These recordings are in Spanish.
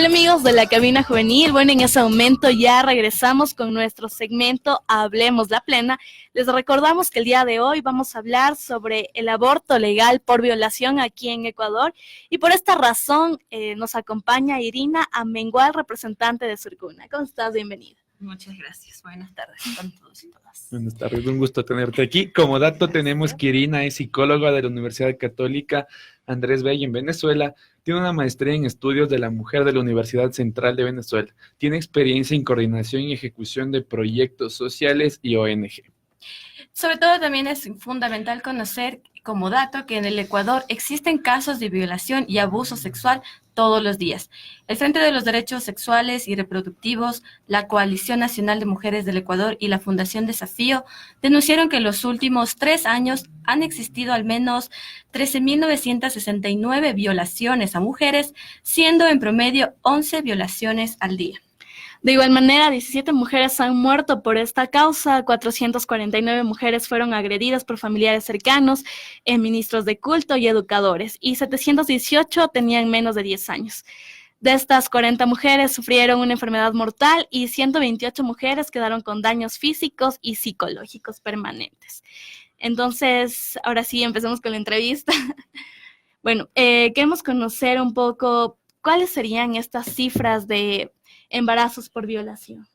amigos de la cabina juvenil? Bueno, en ese momento ya regresamos con nuestro segmento Hablemos la Plena. Les recordamos que el día de hoy vamos a hablar sobre el aborto legal por violación aquí en Ecuador y por esta razón nos acompaña Irina Amengual, representante de Surcuna. ¿Cómo estás? Bienvenida. Muchas gracias. Buenas tardes con todos y todas. Buenas tardes, un gusto tenerte aquí. Como dato tenemos que Irina es psicóloga de la Universidad Católica Andrés Bello en Venezuela. Tiene una maestría en estudios de la mujer de la Universidad Central de Venezuela. Tiene experiencia en coordinación y ejecución de proyectos sociales y ONG. Sobre todo también es fundamental conocer como dato que en el Ecuador existen casos de violación y abuso sexual todos los días. El Frente de los Derechos Sexuales y Reproductivos, la Coalición Nacional de Mujeres del Ecuador y la Fundación Desafío denunciaron que en los últimos 3 años han existido al menos 13.969 violaciones a mujeres, siendo en promedio 11 violaciones al día. De igual manera, 17 mujeres han muerto por esta causa, 449 mujeres fueron agredidas por familiares cercanos, ministros de culto y educadores, y 718 tenían menos de 10 años. De estas, 40 mujeres sufrieron una enfermedad mortal y 128 mujeres quedaron con daños físicos y psicológicos permanentes. Entonces, ahora sí, empecemos con la entrevista. Bueno, queremos conocer un poco cuáles serían estas cifras de embarazos por violación.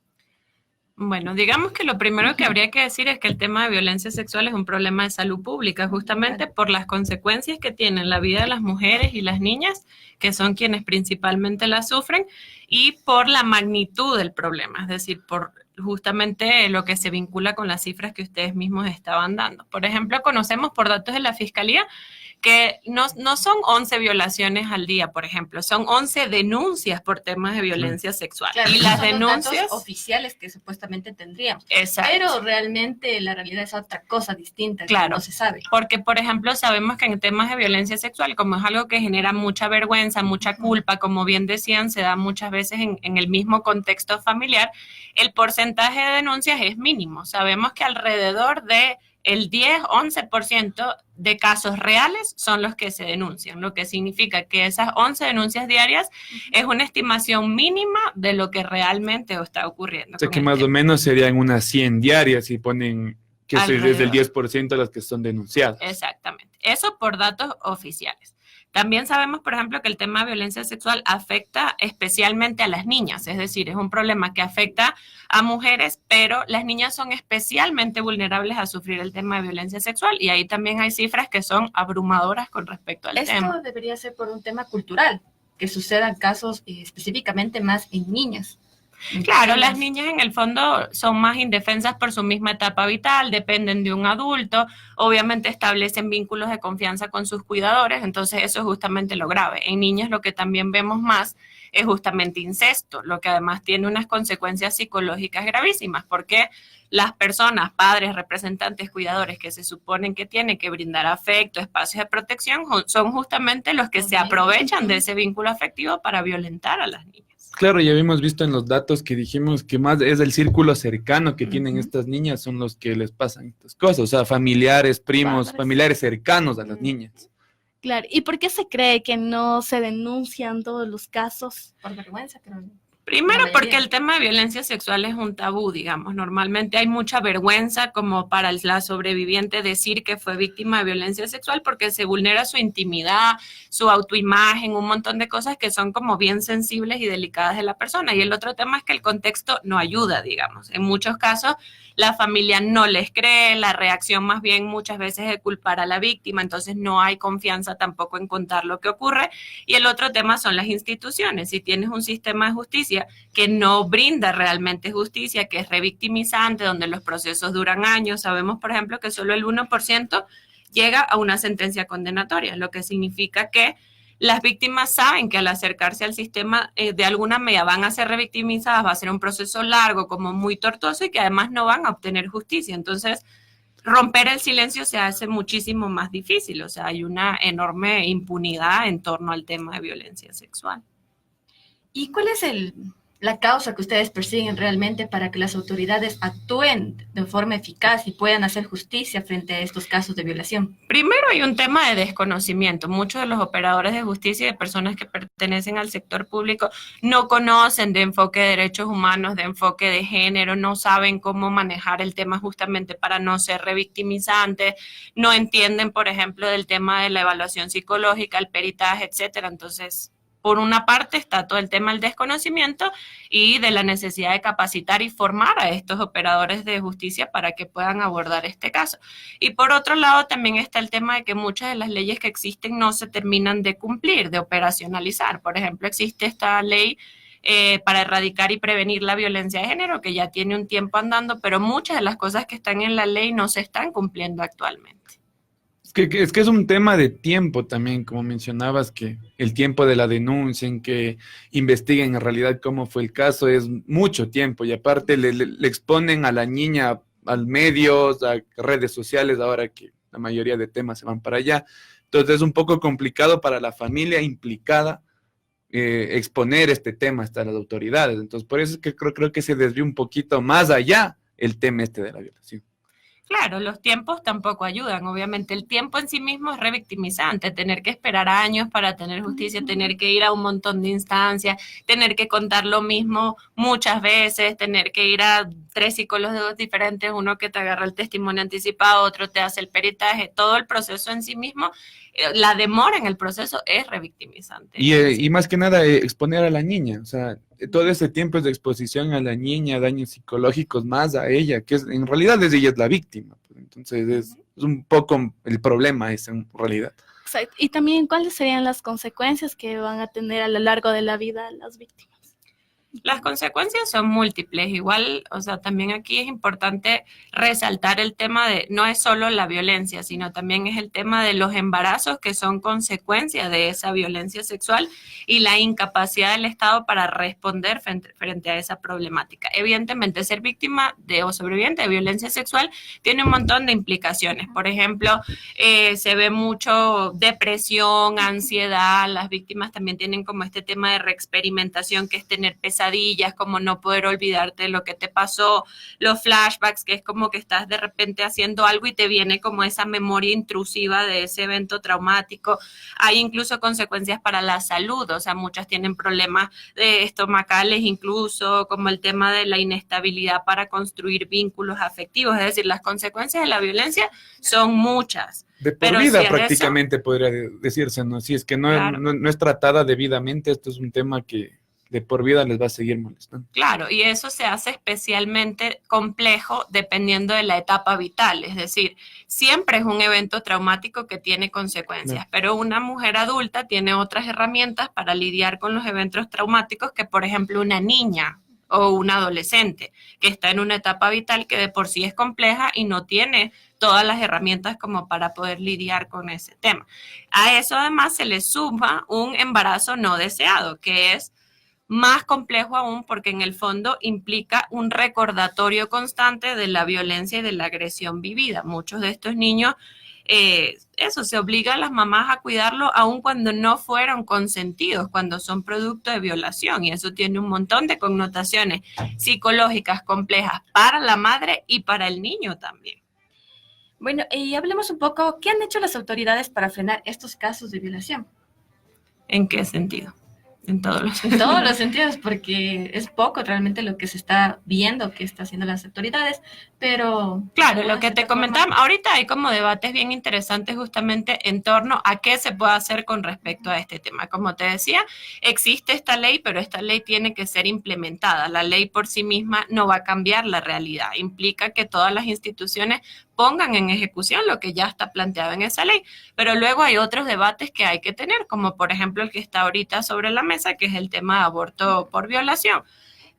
Bueno, digamos que lo primero que habría que decir es que el tema de violencia sexual es un problema de salud pública, justamente por las consecuencias que tiene en la vida de las mujeres y las niñas, que son quienes principalmente la sufren, y por la magnitud del problema, es decir, por justamente lo que se vincula con las cifras que ustedes mismos estaban dando. Por ejemplo, conocemos por datos de la Fiscalía que no son 11 violaciones al día, por ejemplo, son 11 denuncias por temas de violencia sexual. Claro, y las son denuncias los datos oficiales que supuestamente tendríamos. Exacto. Pero realmente la realidad es otra cosa distinta, claro, que no se sabe. Porque, por ejemplo, sabemos que en temas de violencia sexual, como es algo que genera mucha vergüenza, mucha culpa, como bien decían, se da muchas veces en el mismo contexto familiar, el porcentaje de denuncias es mínimo. Sabemos que alrededor de el 10-11% de casos reales son los que se denuncian, lo que significa que esas 11 denuncias diarias es una estimación mínima de lo que realmente está ocurriendo. O sea que más o menos serían unas 100 diarias y ponen que es desde el 10% de las que son denunciadas. Exactamente, eso por datos oficiales. También sabemos, por ejemplo, que el tema de violencia sexual afecta especialmente a las niñas, es decir, es un problema que afecta a mujeres, pero las niñas son especialmente vulnerables a sufrir el tema de violencia sexual y ahí también hay cifras que son abrumadoras con respecto al tema. Esto debería ser por un tema cultural, que sucedan casos específicamente más en niñas. Claro, las niñas en el fondo son más indefensas por su misma etapa vital, dependen de un adulto, obviamente establecen vínculos de confianza con sus cuidadores, entonces eso es justamente lo grave. En niñas lo que también vemos más es justamente incesto, lo que además tiene unas consecuencias psicológicas gravísimas, porque las personas, padres, representantes, cuidadores que se suponen que tienen que brindar afecto, espacios de protección, son justamente los que se aprovechan de ese vínculo afectivo para violentar a las niñas. Claro, ya habíamos visto en los datos que dijimos que más es el círculo cercano que tienen estas niñas, son los que les pasan estas cosas, o sea, familiares, primos, Padres. familiares cercanos a las niñas. Claro, ¿y por qué se cree que no se denuncian todos los casos? Por vergüenza, creo. Primero porque el tema de violencia sexual es un tabú, digamos. Normalmente hay mucha vergüenza como para la sobreviviente decir que fue víctima de violencia sexual porque se vulnera su intimidad, su autoimagen, un montón de cosas que son como bien sensibles y delicadas de la persona. Y el otro tema es que el contexto no ayuda, digamos. En muchos casos la familia no les cree, la reacción más bien muchas veces es de culpar a la víctima, entonces no hay confianza tampoco en contar lo que ocurre. Y el otro tema son las instituciones. Si tienes un sistema de justicia que no brinda realmente justicia, que es revictimizante, donde los procesos duran años, sabemos, por ejemplo, que solo el 1% llega a una sentencia condenatoria, lo que significa que las víctimas saben que al acercarse al sistema de alguna medida van a ser revictimizadas, va a ser un proceso largo, como muy tortuoso y que además no van a obtener justicia. Entonces, romper el silencio se hace muchísimo más difícil, o sea, hay una enorme impunidad en torno al tema de violencia sexual. ¿Y cuál es la causa que ustedes persiguen realmente para que las autoridades actúen de forma eficaz y puedan hacer justicia frente a estos casos de violación? Primero hay un tema de desconocimiento. Muchos de los operadores de justicia y de personas que pertenecen al sector público no conocen de enfoque de derechos humanos, de enfoque de género, no saben cómo manejar el tema justamente para no ser revictimizantes, no entienden, por ejemplo, del tema de la evaluación psicológica, el peritaje, etcétera. Entonces, por una parte está todo el tema del desconocimiento y de la necesidad de capacitar y formar a estos operadores de justicia para que puedan abordar este caso. Y por otro lado también está el tema de que muchas de las leyes que existen no se terminan de cumplir, de operacionalizar. Por ejemplo, existe esta ley para erradicar y prevenir la violencia de género, que ya tiene un tiempo andando, pero muchas de las cosas que están en la ley no se están cumpliendo actualmente. Es que es un tema de tiempo también, como mencionabas, que el tiempo de la denuncia, en que investiguen en realidad cómo fue el caso, es mucho tiempo. Y aparte le exponen a la niña a medios, a redes sociales, ahora que la mayoría de temas se van para allá. Entonces es un poco complicado para la familia implicada exponer este tema hasta las autoridades. Entonces por eso es que creo que se desvió un poquito más allá el tema este de la violación. Claro, los tiempos tampoco ayudan. Obviamente, el tiempo en sí mismo es revictimizante. Tener que esperar años para tener justicia, tener que ir a un montón de instancias, tener que contar lo mismo muchas veces, tener que ir a 3 psicólogos diferentes, uno que te agarra el testimonio anticipado, otro te hace el peritaje. Todo el proceso en sí mismo, la demora en el proceso es revictimizante. Y más que nada exponer a la niña, o sea, todo ese tiempo es de exposición a la niña, daños psicológicos más a ella, que es, en realidad ella es la víctima. Pues, entonces es un poco el problema ese en realidad. Exacto. Y también, ¿cuáles serían las consecuencias que van a tener a lo largo de la vida las víctimas? Las consecuencias son múltiples. Igual, o sea, también aquí es importante resaltar el tema de no es solo la violencia, sino también es el tema de los embarazos que son consecuencia de esa violencia sexual y la incapacidad del Estado para responder frente a esa problemática. Evidentemente, ser víctima de o sobreviviente de violencia sexual tiene un montón de implicaciones. Por ejemplo, se ve mucho depresión, ansiedad. Las víctimas también tienen como este tema de reexperimentación, que es tener pesadillas, como no poder olvidarte de lo que te pasó, los flashbacks, que es como que estás de repente haciendo algo y te viene como esa memoria intrusiva de ese evento traumático. Hay incluso consecuencias para la salud, o sea, muchas tienen problemas estomacales, incluso como el tema de la inestabilidad para construir vínculos afectivos. Es decir, las consecuencias de la violencia son muchas. De por pero vida si prácticamente eso, podría decirse, ¿no? Si es que claro, no es tratada debidamente, esto es un tema que de por vida les va a seguir molestando. Claro, y eso se hace especialmente complejo dependiendo de la etapa vital, es decir, siempre es un evento traumático que tiene consecuencias, pero una mujer adulta tiene otras herramientas para lidiar con los eventos traumáticos que, por ejemplo, una niña o un adolescente que está en una etapa vital que de por sí es compleja y no tiene todas las herramientas como para poder lidiar con ese tema. A eso además se le suma un embarazo no deseado, que es más complejo aún porque en el fondo implica un recordatorio constante de la violencia y de la agresión vivida. Muchos de estos niños, eso, se obliga a las mamás a cuidarlo aun cuando no fueron consentidos, cuando son producto de violación, y eso tiene un montón de connotaciones psicológicas complejas para la madre y para el niño también. Bueno, y hablemos un poco, ¿qué han hecho las autoridades para frenar estos casos de violación? ¿En qué sentido? En todos los sentidos, porque es poco realmente lo que se está viendo que está haciendo las autoridades, pero... Claro, lo que te comentaba, ahorita hay como debates bien interesantes justamente en torno a qué se puede hacer con respecto a este tema. Como te decía, existe esta ley, pero esta ley tiene que ser implementada. La ley por sí misma no va a cambiar la realidad. Implica que todas las instituciones pongan en ejecución lo que ya está planteado en esa ley, pero luego hay otros debates que hay que tener, como por ejemplo el que está ahorita sobre la mesa, que es el tema de aborto por violación.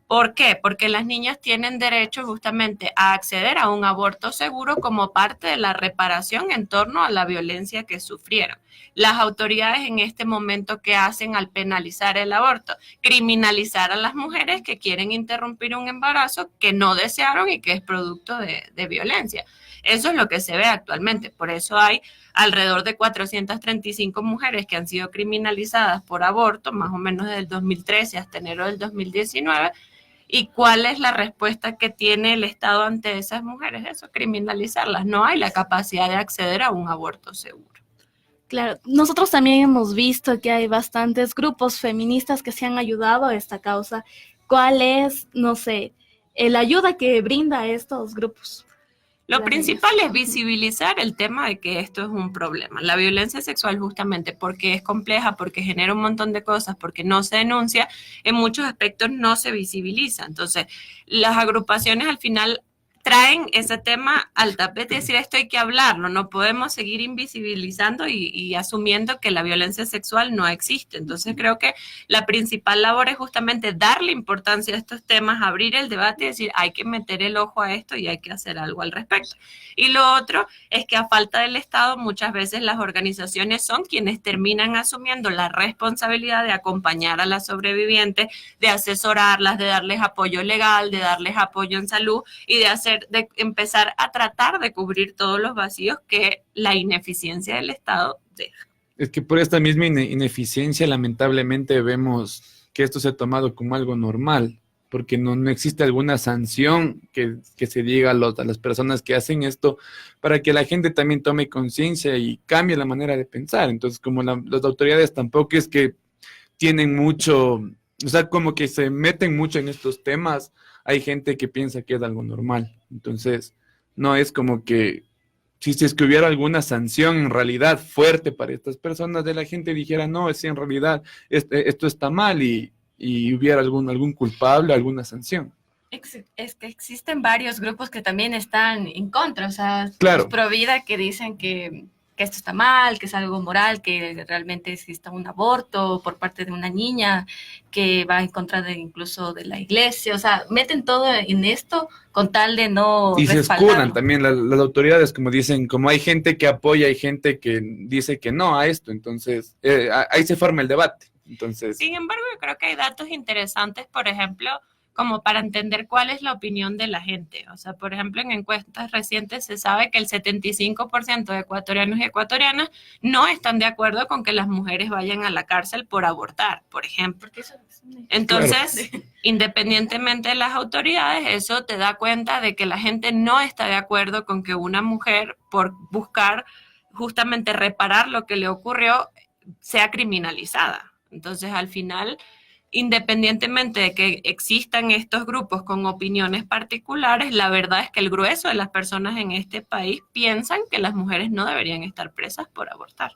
¿Por qué? Porque las niñas tienen derecho justamente a acceder a un aborto seguro como parte de la reparación en torno a la violencia que sufrieron. las autoridades en este momento, ¿qué hacen al penalizar el aborto? Criminalizar a las mujeres que quieren interrumpir un embarazo que no desearon y que es producto de violencia. Eso es lo que se ve actualmente. Por eso hay alrededor de 435 mujeres que han sido criminalizadas por aborto, más o menos desde el 2013 hasta enero del 2019. ¿Y cuál es la respuesta que tiene el Estado ante esas mujeres? Eso, criminalizarlas. No hay la capacidad de acceder a un aborto seguro. Claro, nosotros también hemos visto que hay bastantes grupos feministas que se han ayudado a esta causa. ¿Cuál es, no sé, la ayuda que brinda a estos grupos? Lo principal es visibilizar el tema de que esto es un problema. La violencia sexual, justamente porque es compleja, porque genera un montón de cosas, porque no se denuncia, en muchos aspectos no se visibiliza. Entonces, las agrupaciones al final traen ese tema al tapete y decir, esto hay que hablarlo, no podemos seguir invisibilizando y asumiendo que la violencia sexual no existe. Entonces creo que la principal labor es justamente darle importancia a estos temas, abrir el debate y decir, hay que meter el ojo a esto y hay que hacer algo al respecto. Y lo otro es que a falta del Estado, muchas veces las organizaciones son quienes terminan asumiendo la responsabilidad de acompañar a las sobrevivientes, de asesorarlas, de darles apoyo legal, de darles apoyo en salud y de empezar a tratar de cubrir todos los vacíos que la ineficiencia del Estado deja. Es que por esta misma ineficiencia, lamentablemente, vemos que esto se ha tomado como algo normal, porque no existe alguna sanción que se diga a las personas que hacen esto para que la gente también tome conciencia y cambie la manera de pensar. Entonces, como las autoridades tampoco es que tienen mucho, o sea, como que se meten mucho en estos temas, hay gente que piensa que es algo normal. Entonces, no es como que si es que hubiera alguna sanción en realidad fuerte para estas personas, de la gente dijera, no, es en realidad esto está mal y hubiera algún culpable, alguna sanción. Es que existen varios grupos que también están en contra, o sea, Claro. los pro vida que dicen que esto está mal, que es algo moral, que realmente exista un aborto por parte de una niña, que va en contra de incluso de la iglesia, o sea, meten todo en esto con tal de no Y se respaldarlo. escudan también las autoridades, como dicen, como hay gente que apoya, hay gente que dice que no a esto, entonces ahí se forma el debate. Entonces, sin embargo, yo creo que hay datos interesantes, por ejemplo, como para entender cuál es la opinión de la gente. O sea, por ejemplo, en encuestas recientes se sabe que el 75% de ecuatorianos y ecuatorianas no están de acuerdo con que las mujeres vayan a la cárcel por abortar, por ejemplo. Entonces, claro, independientemente de las autoridades, eso te da cuenta de que la gente no está de acuerdo con que una mujer, por buscar justamente reparar lo que le ocurrió, sea criminalizada. Entonces, al final, independientemente de que existan estos grupos con opiniones particulares, la verdad es que el grueso de las personas en este país piensan que las mujeres no deberían estar presas por abortar.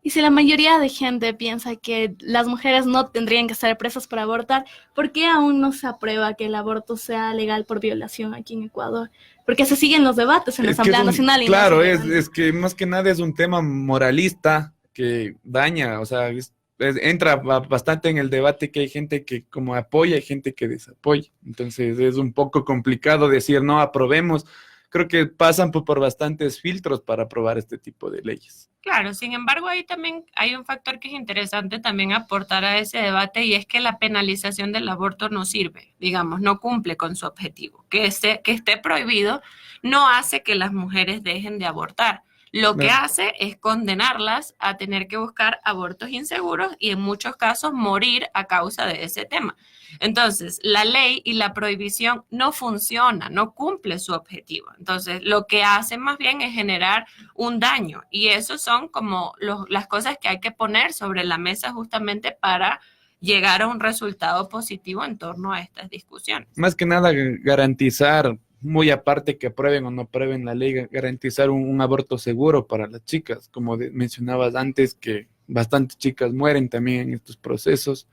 Y si la mayoría de gente piensa que las mujeres no tendrían que estar presas por abortar, ¿por qué aún no se aprueba que el aborto sea legal por violación aquí en Ecuador? Porque se siguen los debates en la Asamblea Nacional. Claro, es que más que nada es un tema moralista que daña, o sea, entra bastante en el debate que hay gente que como apoya, hay gente que desapoya. Entonces es un poco complicado decir no aprobemos. Creo que pasan por bastantes filtros para aprobar este tipo de leyes. Claro, sin embargo, ahí también hay un factor que es interesante también aportar a ese debate y es que la penalización del aborto no sirve, digamos, no cumple con su objetivo. Que esté prohibido no hace que las mujeres dejen de abortar. Lo que hace es condenarlas a tener que buscar abortos inseguros y en muchos casos morir a causa de ese tema. Entonces, la ley y la prohibición no funciona, no cumple su objetivo. Entonces, lo que hace más bien es generar un daño y eso son como las cosas que hay que poner sobre la mesa justamente para llegar a un resultado positivo en torno a estas discusiones. Más que nada garantizar, muy aparte que aprueben o no aprueben la ley, garantizar un aborto seguro para las chicas, como mencionabas antes, que bastantes chicas mueren también en estos procesos,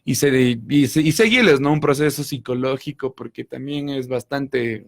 y seguirles, ¿no? Un proceso psicológico, porque también es bastante,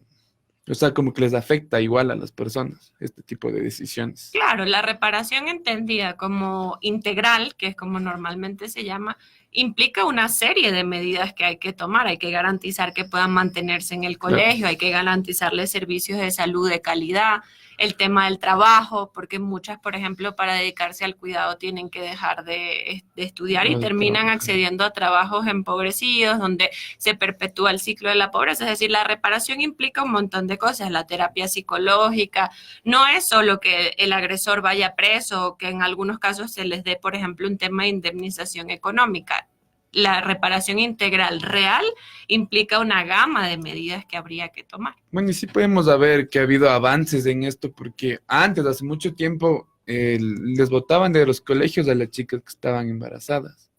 o sea, como que les afecta igual a las personas este tipo de decisiones. Claro, la reparación entendida como integral, que es como normalmente se llama, implica una serie de medidas que hay que tomar. Hay que garantizar que puedan mantenerse en el colegio, hay que garantizarles servicios de salud de calidad, el tema del trabajo, porque muchas, por ejemplo, para dedicarse al cuidado tienen que dejar de estudiar y terminan accediendo a trabajos empobrecidos, donde se perpetúa el ciclo de la pobreza. Es decir, la reparación implica un montón de cosas, la terapia psicológica, no es solo que el agresor vaya preso o que en algunos casos se les dé, por ejemplo, un tema de indemnización económica. La reparación integral real implica una gama de medidas que habría que tomar. Bueno, y sí podemos ver que ha habido avances en esto, porque antes, hace mucho tiempo, les botaban de los colegios a las chicas que estaban embarazadas.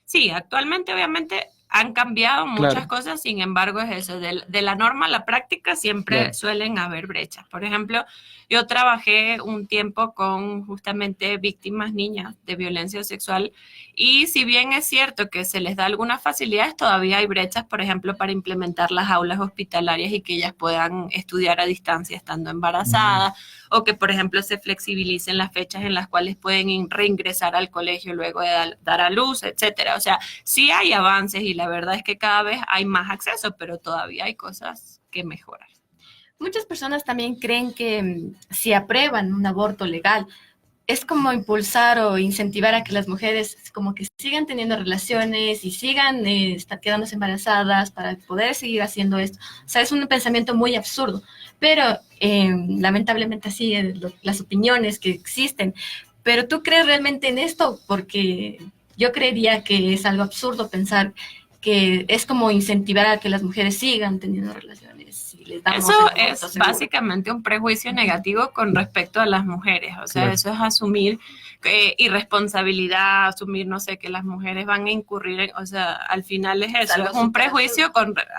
Sí, actualmente obviamente han cambiado muchas cosas, sin embargo es eso, de la norma a la práctica siempre suelen haber brechas. Por ejemplo, yo trabajé un tiempo con justamente víctimas niñas de violencia sexual y si bien es cierto que se les da algunas facilidades, todavía hay brechas, por ejemplo, para implementar las aulas hospitalarias y que ellas puedan estudiar a distancia estando embarazadas, o que, por ejemplo, se flexibilicen las fechas en las cuales pueden reingresar al colegio luego de dar a luz, etcétera. O sea, sí hay avances y la verdad es que cada vez hay más acceso, pero todavía hay cosas que mejorar. Muchas personas también creen que si aprueban un aborto legal, es como impulsar o incentivar a que las mujeres como que sigan teniendo relaciones y sigan quedándose embarazadas para poder seguir haciendo esto. O sea, es un pensamiento muy absurdo, pero lamentablemente así las opiniones que existen. Pero ¿tú crees realmente en esto? Porque yo creería que es algo absurdo pensar que es como incentivar a que las mujeres sigan teniendo relaciones. Eso es básicamente un prejuicio negativo con respecto a las mujeres, o sea, eso es asumir irresponsabilidad, asumir, no sé, que las mujeres van a incurrir, o sea, al final es eso, es un prejuicio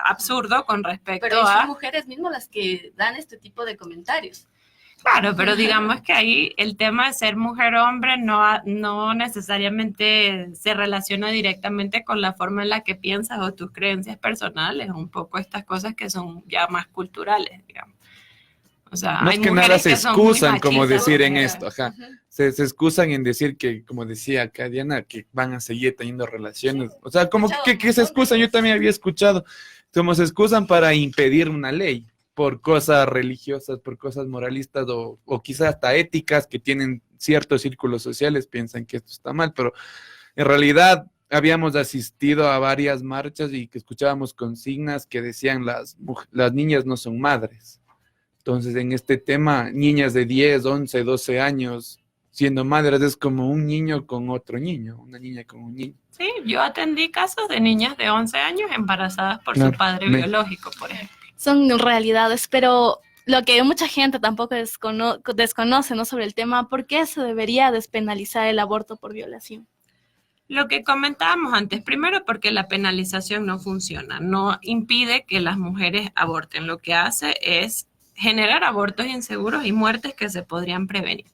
absurdo con respecto pero son mujeres mismas las que dan este tipo de comentarios. Claro, pero digamos que ahí el tema de ser mujer o hombre no necesariamente se relaciona directamente con la forma en la que piensas o tus creencias personales, un poco estas cosas que son ya más culturales, digamos. O sea, no hay es que nada se excusan, como decir en ¿no? esto, ajá. Se excusan en decir que, como decía acá Diana, que van a seguir teniendo relaciones. O sea, como que se excusan, yo también había escuchado, como se excusan para impedir una ley por cosas religiosas, por cosas moralistas o quizás hasta éticas que tienen ciertos círculos sociales, piensan que esto está mal, pero en realidad habíamos asistido a varias marchas y que escuchábamos consignas que decían las niñas no son madres. Entonces, en este tema, niñas de 10, 11, 12 años siendo madres es como un niño con otro niño, una niña con un niño. Sí, yo atendí casos de niñas de 11 años embarazadas por su padre biológico, por ejemplo. Son realidades, pero lo que mucha gente tampoco desconoce, ¿no?, sobre el tema, ¿por qué se debería despenalizar el aborto por violación? Lo que comentábamos antes, primero porque la penalización no funciona, no impide que las mujeres aborten, lo que hace es generar abortos inseguros y muertes que se podrían prevenir.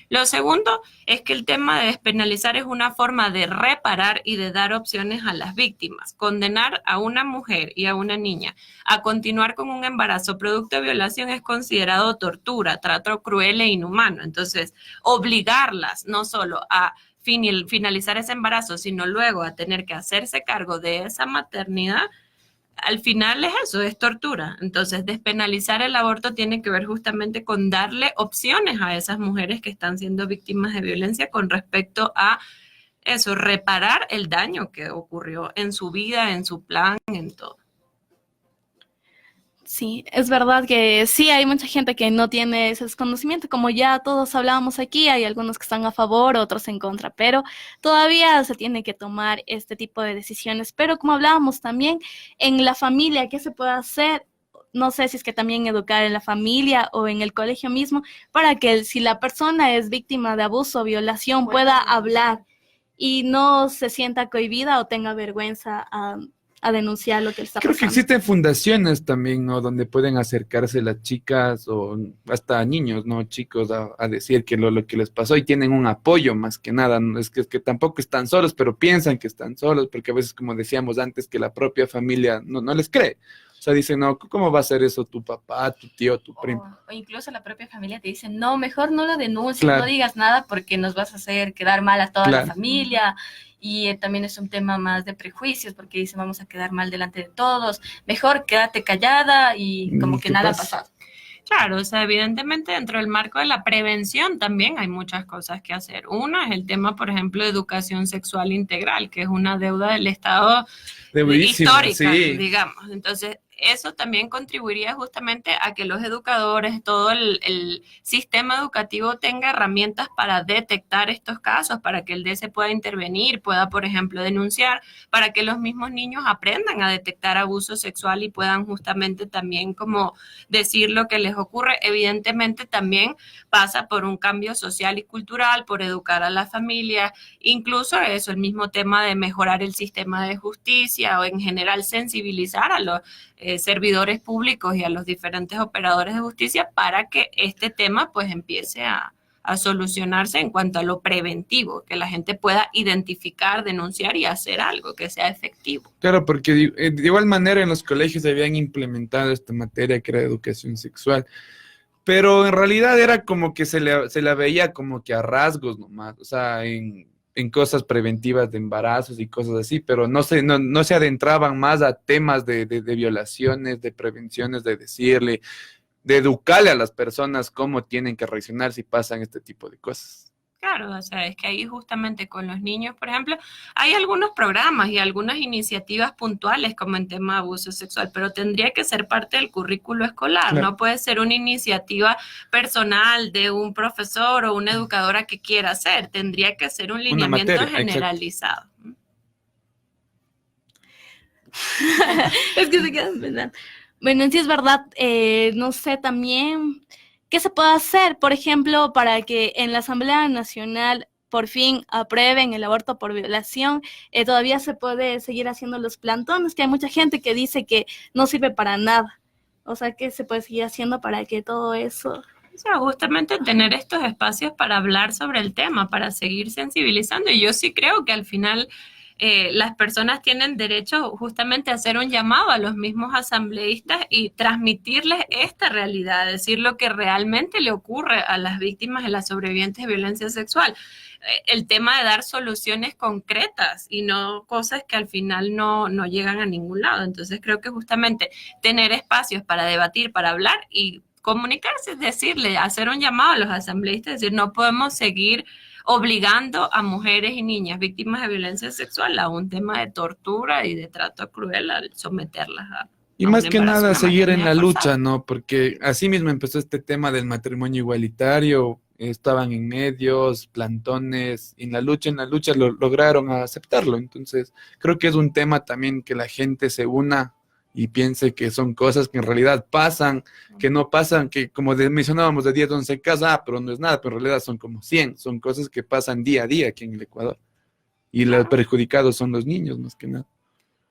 Lo segundo es que el tema de despenalizar es una forma de reparar y de dar opciones a las víctimas. Condenar a una mujer y a una niña a continuar con un embarazo producto de violación es considerado tortura, trato cruel e inhumano. Entonces, obligarlas no solo a finalizar ese embarazo, sino luego a tener que hacerse cargo de esa maternidad, al final es eso, es tortura. Entonces, despenalizar el aborto tiene que ver justamente con darle opciones a esas mujeres que están siendo víctimas de violencia con respecto a eso, reparar el daño que ocurrió en su vida, en su plan, en todo. Sí, es verdad que sí, hay mucha gente que no tiene ese desconocimiento, como ya todos hablábamos aquí, hay algunos que están a favor, otros en contra, pero todavía se tiene que tomar este tipo de decisiones. Pero como hablábamos también, en la familia, ¿qué se puede hacer? No sé si es que también educar en la familia o en el colegio mismo, para que si la persona es víctima de abuso o violación pueda hablar y no se sienta cohibida o tenga vergüenza a denunciar lo que está pasando. Creo que existen fundaciones también, ¿no?, donde pueden acercarse las chicas o hasta niños, ¿no?, chicos, a decir que lo que les pasó y tienen un apoyo más que nada. No es que tampoco están solos, pero piensan que están solos, porque a veces, como decíamos antes, que la propia familia no les cree. sea, dicen, no, ¿cómo va a hacer eso tu papá, tu tío, tu primo? O incluso la propia familia te dice, no, mejor no lo denuncies, Claro. no digas nada porque nos vas a hacer quedar mal a toda Claro. la familia. Y también es un tema más de prejuicios porque dicen, vamos a quedar mal delante de todos. Mejor quédate callada y como que ¿Qué nada ha pasa? pasado. Claro, o sea, evidentemente dentro del marco de la prevención también hay muchas cosas que hacer. Una es el tema, por ejemplo, de educación sexual integral, que es una deuda del Estado Debidísimo, histórica, sí. digamos. Entonces, eso también contribuiría justamente a que los educadores, todo el sistema educativo tenga herramientas para detectar estos casos, para que el DS pueda intervenir, pueda, por ejemplo, denunciar, para que los mismos niños aprendan a detectar abuso sexual y puedan justamente también como decir lo que les ocurre. Evidentemente también pasa por un cambio social y cultural, por educar a la familia, incluso eso, el mismo tema de mejorar el sistema de justicia o en general sensibilizar a los servidores públicos y a los diferentes operadores de justicia para que este tema pues empiece a solucionarse en cuanto a lo preventivo, que la gente pueda identificar, denunciar y hacer algo que sea efectivo. Claro, porque de igual manera en los colegios habían implementado esta materia que era educación sexual, pero en realidad era como que se la veía como que a rasgos nomás, o sea, en cosas preventivas de embarazos y cosas así, pero no se adentraban más a temas de violaciones, de prevenciones, de decirle, de educarle a las personas cómo tienen que reaccionar si pasan este tipo de cosas. Claro, o sea, es que ahí justamente con los niños, por ejemplo, hay algunos programas y algunas iniciativas puntuales como en tema de abuso sexual, pero tendría que ser parte del currículo escolar, Claro. no puede ser una iniciativa personal de un profesor o una educadora que quiera hacer, tendría que ser un lineamiento materia, generalizado. Es que se quedan pensando. Bueno, en sí es verdad, no sé también qué se puede hacer, por ejemplo, para que en la Asamblea Nacional por fin aprueben el aborto por violación. Todavía se puede seguir haciendo los plantones, que hay mucha gente que dice que no sirve para nada. O sea, ¿qué se puede seguir haciendo para que todo eso? O sea, justamente tener estos espacios para hablar sobre el tema, para seguir sensibilizando. Y yo sí creo que al final las personas tienen derecho justamente a hacer un llamado a los mismos asambleístas y transmitirles esta realidad, decir lo que realmente le ocurre a las víctimas y las sobrevivientes de violencia sexual. El tema de dar soluciones concretas y no cosas que al final no llegan a ningún lado. Entonces creo que justamente tener espacios para debatir, para hablar y comunicarse, es decirle, hacer un llamado a los asambleístas, es decir, no podemos seguir obligando a mujeres y niñas víctimas de violencia sexual a un tema de tortura y de trato cruel al someterlas a Y un más que embarazo, nada una seguir en la maternidad lucha, forzada. ¿no? Porque así mismo empezó este tema del matrimonio igualitario, estaban en medios, plantones, y en la lucha lograron aceptarlo. Entonces, creo que es un tema también que la gente se una y piense que son cosas que en realidad pasan, que no pasan, que como mencionábamos de 10, 11 casos, pero no es nada, pero en realidad son como 100, son cosas que pasan día a día aquí en el Ecuador. Y los perjudicados son los niños, más que nada.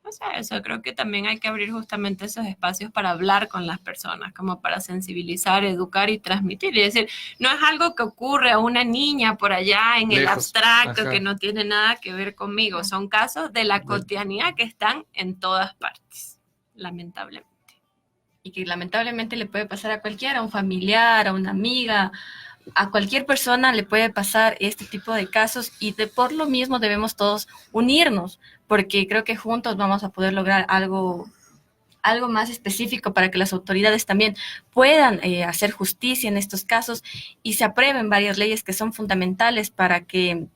O sea, eso creo que también hay que abrir justamente esos espacios para hablar con las personas, como para sensibilizar, educar y transmitir. Y decir, no es algo que ocurre a una niña por allá en el Lejos. abstracto, Ajá. que no tiene nada que ver conmigo. Son casos de la cotidianidad que están en todas partes, lamentablemente. Y que lamentablemente le puede pasar a cualquiera, a un familiar, a una amiga, a cualquier persona le puede pasar este tipo de casos y por lo mismo debemos todos unirnos, porque creo que juntos vamos a poder lograr algo más específico para que las autoridades también puedan hacer justicia en estos casos y se aprueben varias leyes que son fundamentales para que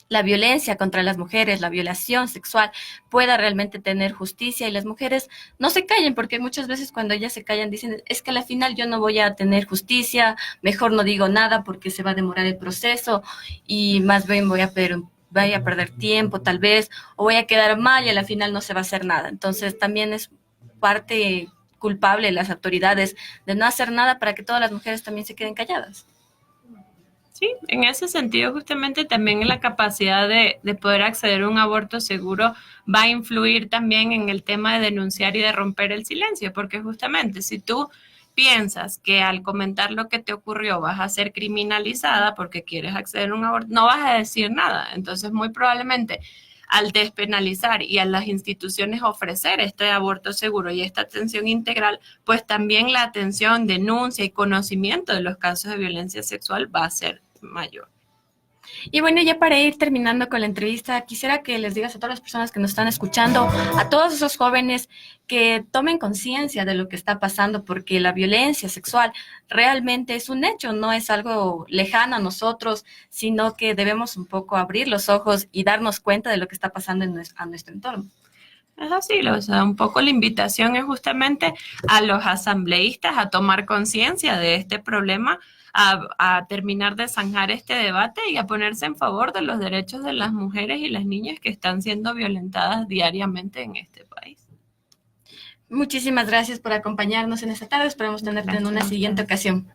la violencia contra las mujeres, la violación sexual pueda realmente tener justicia y las mujeres no se callen, porque muchas veces cuando ellas se callan dicen, es que al final yo no voy a tener justicia, mejor no digo nada porque se va a demorar el proceso y más bien voy a perder tiempo tal vez, o voy a quedar mal y al final no se va a hacer nada. Entonces también es parte culpable de las autoridades de no hacer nada para que todas las mujeres también se queden calladas. Sí, en ese sentido justamente también la capacidad de poder acceder a un aborto seguro va a influir también en el tema de denunciar y de romper el silencio, porque justamente si tú piensas que al comentar lo que te ocurrió vas a ser criminalizada porque quieres acceder a un aborto, no vas a decir nada. Entonces muy probablemente al despenalizar y a las instituciones ofrecer este aborto seguro y esta atención integral, pues también la atención, denuncia y conocimiento de los casos de violencia sexual va a ser mayor. Y bueno, ya para ir terminando con la entrevista, quisiera que les digas a todas las personas que nos están escuchando, a todos esos jóvenes, que tomen conciencia de lo que está pasando, porque la violencia sexual realmente es un hecho, no es algo lejano a nosotros, sino que debemos un poco abrir los ojos y darnos cuenta de lo que está pasando a nuestro entorno. Es así, o sea, un poco la invitación es justamente a los asambleístas a tomar conciencia de este problema, a terminar de zanjar este debate y a ponerse en favor de los derechos de las mujeres y las niñas que están siendo violentadas diariamente en este país. Muchísimas gracias por acompañarnos en esta tarde. Esperamos tenerte en una siguiente ocasión.